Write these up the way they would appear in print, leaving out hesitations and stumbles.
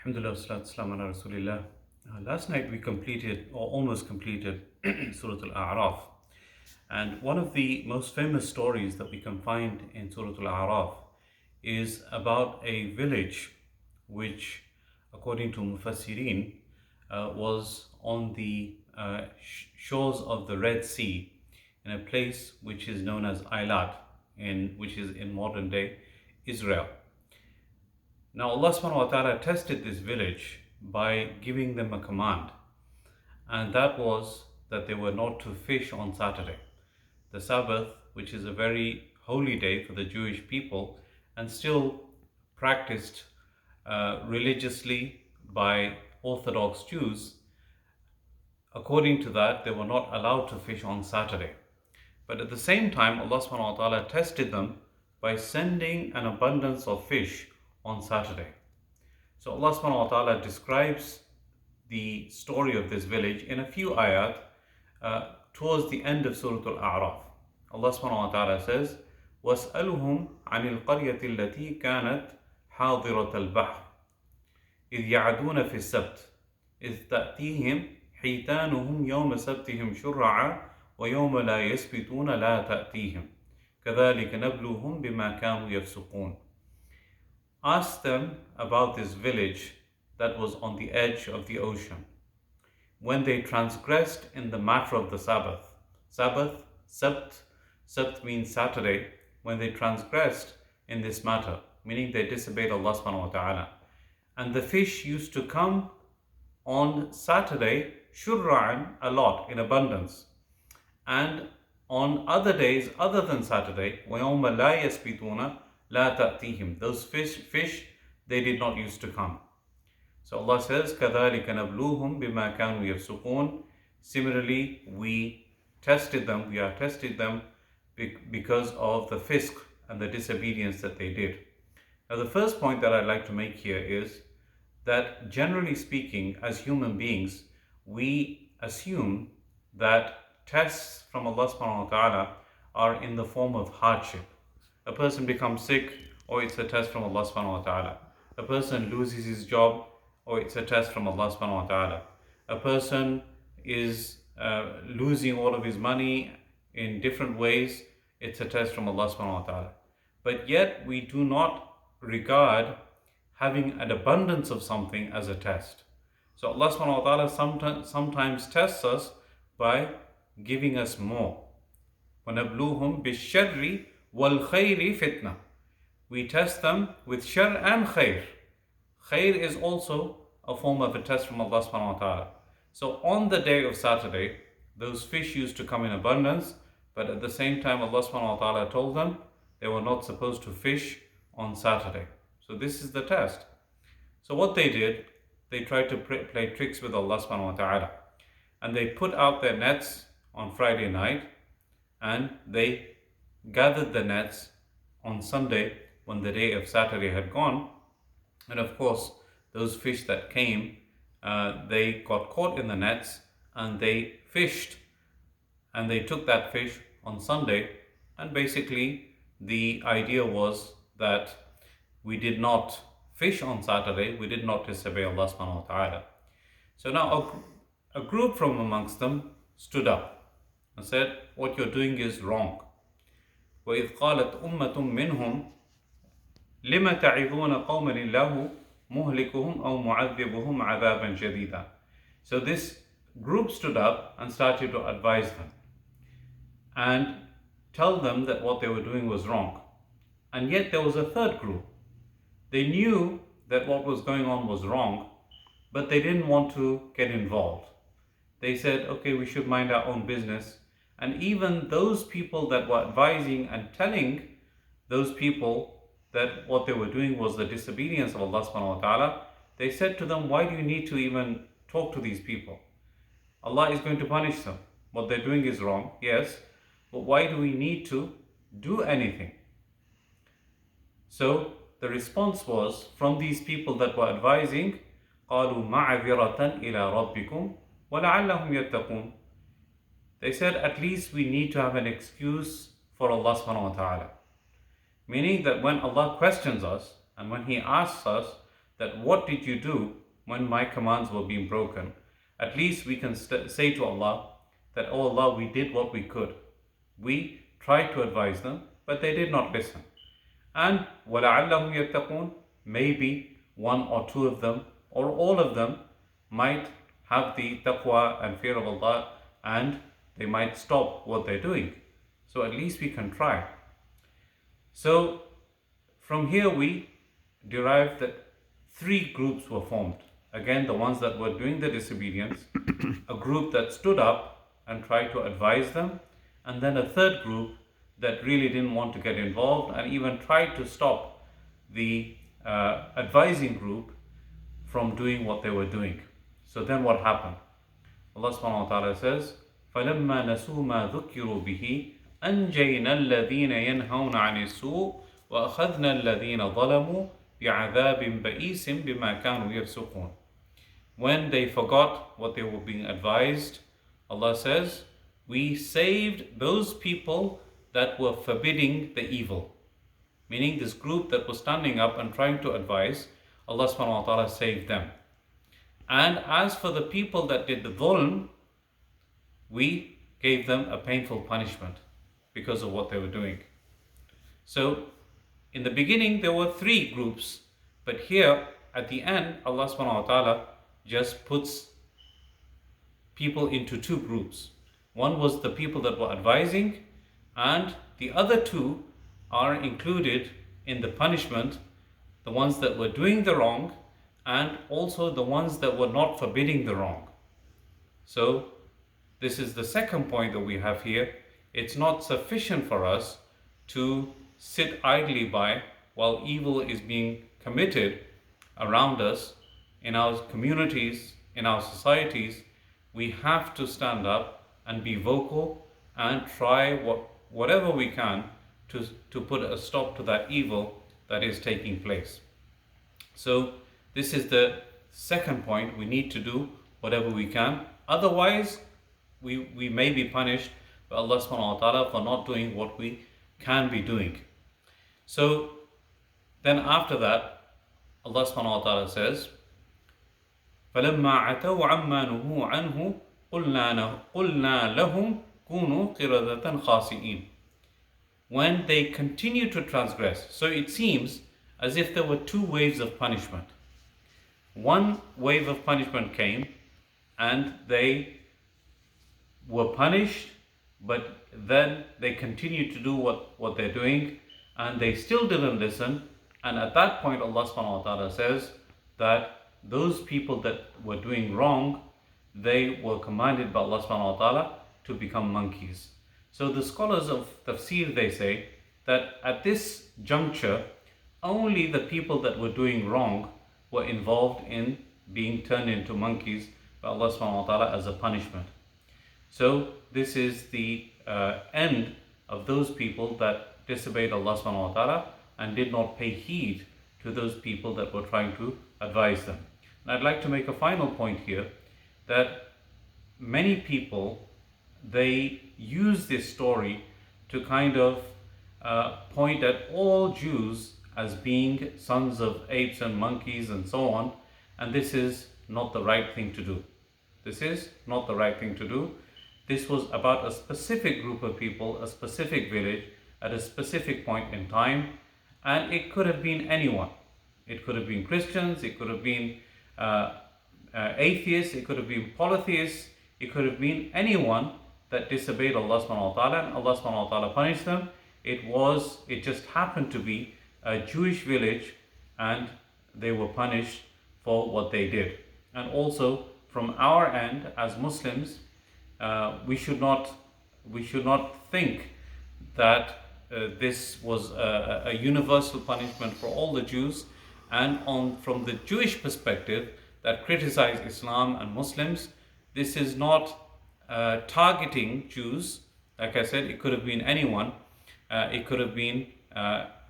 Alhamdulillah, salatu salam ala Rasulillah. Last night we completed, or almost completed, Surah Al-A'raf. And one of the most famous stories that we can find in Surah Al-A'raf is about a village which, according to Mufassirin, was on the shores of the Red Sea in a place which is known as Eilat, which is in modern day Israel. Now Allah subhanahu wa ta'ala tested this village by giving them a command, and that was that they were not to fish on Saturday, the Sabbath, which is a very holy day for the Jewish people and still practiced religiously by Orthodox Jews. According to that, they were not allowed to fish on Saturday. But at the same time, Allah subhanahu wa ta'ala tested them by sending an abundance of fish on Saturday. So Allah subhanahu wa ta'ala describes the story of this village in a few ayat towards the end of Surah Al-A'raf. Allah subhanahu wa ta'ala says, وَاسْأَلُهُمْ عَنِ الْقَرْيَةِ الَّتِي كَانَتْ حَاضِرَةَ الْبَحْرِ إِذْ يَعْدُونَ فِي السَّبْتِ إِذْ تَأْتِيهِمْ حِيتَانُهُمْ يَوْمَ سَبْتِهِمْ شُرَّعًا وَيَوْمَ لَا يَسْبِتُونَ لَا تَأْتِيهِمْ كَذَلِكَ نَبْلُوهُمْ بِمَا كَانُوا يَفْسُقُونَ. Ask them about this village that was on the edge of the ocean, when they transgressed in the matter of the Sabbath. Sabbath, Sabt means Saturday, when they transgressed in this matter, meaning they disobeyed Allah subhanahu wa ta'ala. And the fish used to come on Saturday, shurra'an, a lot, in abundance. And on other days other than Saturday, وَيَوْمَ لَا يَسْبِتُونَ لَا تَأْتِيهِمْ, those fish, they did not used to come. So Allah says, كَذَلِكَ نَبْلُوهُمْ بِمَا كَانُوا يَفْسُقُونَ. Similarly, we are tested them because of the fisq and the disobedience that they did. Now the first point that I'd like to make here is that generally speaking, as human beings, we assume that tests from Allah subhanahu wa ta'ala are in the form of hardship. A person becomes sick, or it's a test from Allah subhanahu wa ta'ala. A person loses his job, or it's a test from Allah subhanahu wa ta'ala. A person is losing all of his money in different ways, it's a test from Allah subhanahu wa ta'ala. But yet we do not regard having an abundance of something as a test. So Allah subhanahu wa ta'ala sometimes tests us by giving us more. وَنَبْلُوهُمْ بِالشَّرِّ وَالْخَيْرِ فِتْنَةً. We test them with shar and khair. Khair is also a form of a test from Allah subhanahu wa ta'ala. So on the day of Saturday, those fish used to come in abundance, but at the same time Allah subhanahu wa ta'ala told them they were not supposed to fish on Saturday. So this is the test. So what they did, they tried to play tricks with Allah subhanahu wa ta'ala. And they put out their nets on Friday night, and they gathered the nets on Sunday when the day of Saturday had gone. And of course, those fish that came, they got caught in the nets and they fished, and they took that fish on Sunday. And basically the idea was that we did not fish on Saturday, we did not disobey Allah subhanahu wa ta'ala. So now a group from amongst them stood up and said, what you're doing is wrong. وَإِذْ قَالَتْ أُمَّةٌ مِّنْهُمْ لِمَ تَعِظُونَ قَوْمًا اللَّهُ مُهْلِكُهُمْ أَوْ مُعَذِّبُهُمْ عَذَابًا شَدِيدًا. So this group stood up and started to advise them and tell them that what they were doing was wrong. And yet there was a third group. They knew that what was going on was wrong, but they didn't want to get involved. They said, okay, we should mind our own business. And even those people that were advising and telling those people that what they were doing was the disobedience of Allah subhanahu wa ta'ala, they said to them, why do you need to even talk to these people? Allah is going to punish them. What they're doing is wrong, yes, but why do we need to do anything? So the response was from these people that were advising, قَالُوا مَعَذِرَةً إِلَىٰ رَبِّكُمْ وَلَعَلَّهُمْ يَتَّقُونَ. They said, at least we need to have an excuse for Allah subhanahu wa ta'ala. Meaning that when Allah questions us and when He asks us, that what did you do when my commands were being broken? At least we can say to Allah that, oh Allah, we did what we could. We tried to advise them, but they did not listen. And وَلَعَلَّهُمْ يَتَّقُونَ, maybe one or two of them or all of them might have the taqwa and fear of Allah, and they might stop what they're doing. So at least we can try. So from here we derive that three groups were formed. Again, the ones that were doing the disobedience, a group that stood up and tried to advise them, and then a third group that really didn't want to get involved and even tried to stop the advising group from doing what they were doing. So then what happened? Allah subhanahu wa ta'ala says, فَلَمَّا نَسُوا مَا ذُكِّرُوا بِهِ أَنْجَيْنَا الَّذِينَ يَنْهَوْنَ عَنِ السُّوءِ وَأَخَذْنَا الَّذِينَ ظَلَمُوا بِعَذَابٍ بَئِيسٍ بِمَا كَانُوا يَفْسُقُونَ. When they forgot what they were being advised, Allah says, we saved those people that were forbidding the evil. Meaning this group that was standing up and trying to advise, Allah subhanahu wa ta'ala saved them. And as for the people that did the dhulm, we gave them a painful punishment because of what they were doing. So in the beginning there were three groups, but here at the end Allah subhanahu wa ta'ala just puts people into two groups. One was the people that were advising, and the other two are included in the punishment, the ones that were doing the wrong and also the ones that were not forbidding the wrong. So this is the second point that we have here. It's not sufficient for us to sit idly by while evil is being committed around us, in our communities, in our societies. We have to stand up and be vocal and try whatever we can to put a stop to that evil that is taking place. So this is the second point. We need to do whatever we can. Otherwise, we may be punished by Allah subhanahu wa ta'ala for not doing what we can be doing. So then after that, Allah subhanahu wa ta'ala says, فَلَمَّا عَتَوْا عَمَّا نُهُوا عَنْهُ قُلْنَا لَهُمْ كُونُوا قِرَدَةً خَاسِئِينَ. When they continue to transgress. So it seems as if there were two waves of punishment. One wave of punishment came and they were punished, but then they continued to do what they're doing and they still didn't listen. And at that point Allah subhanahu wa ta'ala says that those people that were doing wrong, they were commanded by Allah subhanahu wa ta'ala to become monkeys. So the scholars of tafsir, they say that at this juncture, only the people that were doing wrong were involved in being turned into monkeys by Allah subhanahu wa ta'ala as a punishment. So this is the end of those people that disobeyed Allah subhanahu wa ta'ala and did not pay heed to those people that were trying to advise them. And I'd like to make a final point here, that many people, they use this story to kind of point at all Jews as being sons of apes and monkeys and so on, and this is not the right thing to do. This is not the right thing to do. This was about a specific group of people, a specific village, at a specific point in time, and it could have been anyone. It could have been Christians, it could have been atheists, it could have been polytheists, it could have been anyone that disobeyed Allah subhanahu wa ta'ala, and Allah subhanahu wa ta'ala punished them. It just happened to be a Jewish village, and they were punished for what they did. And also from our end as Muslims, we should not think that this was a universal punishment for all the Jews, and from the Jewish perspective that criticize Islam and Muslims, this is not targeting Jews. Like I said, it could have been anyone. It could have been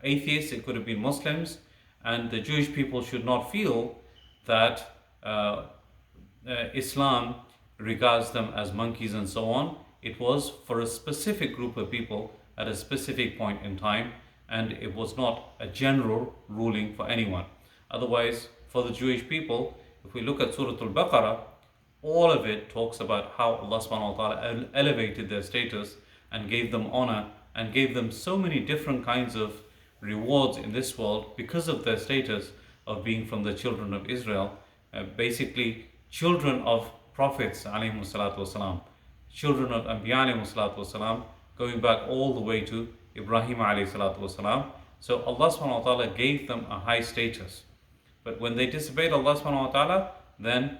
atheists, it could have been Muslims, and the Jewish people should not feel that Islam regards them as monkeys and so on. It was for a specific group of people at a specific point in time, and it was not a general ruling for anyone. Otherwise, for the Jewish people, if we look at Surah Al-Baqarah, all of it talks about how Allah subhanahu wa ta'ala elevated their status and gave them honor and gave them so many different kinds of rewards in this world because of their status of being from the children of Israel, basically children of prophets alayhi salatu wasalam, children of Anbiya alayhi salatu wasalam, going back all the way to Ibrahim alayhi salatu wasalam. So Allah subhanahu wa ta'ala gave them a high status. But when they disobeyed Allah subhanahu wa ta'ala, then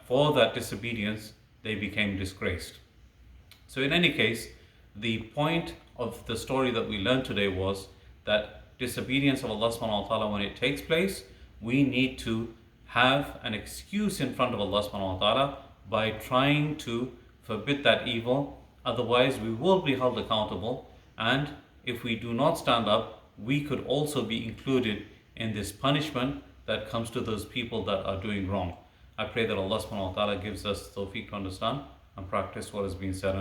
for that disobedience, they became disgraced. So in any case, the point of the story that we learned today was that disobedience of Allah subhanahu wa ta'ala, when it takes place, we need to have an excuse in front of Allah subhanahu wa ta'ala by trying to forbid that evil. Otherwise, we will be held accountable, and if we do not stand up, we could also be included in this punishment that comes to those people that are doing wrong. I pray that Allah subhanahu wa ta'ala gives us tawfiq to understand and practice what has been said.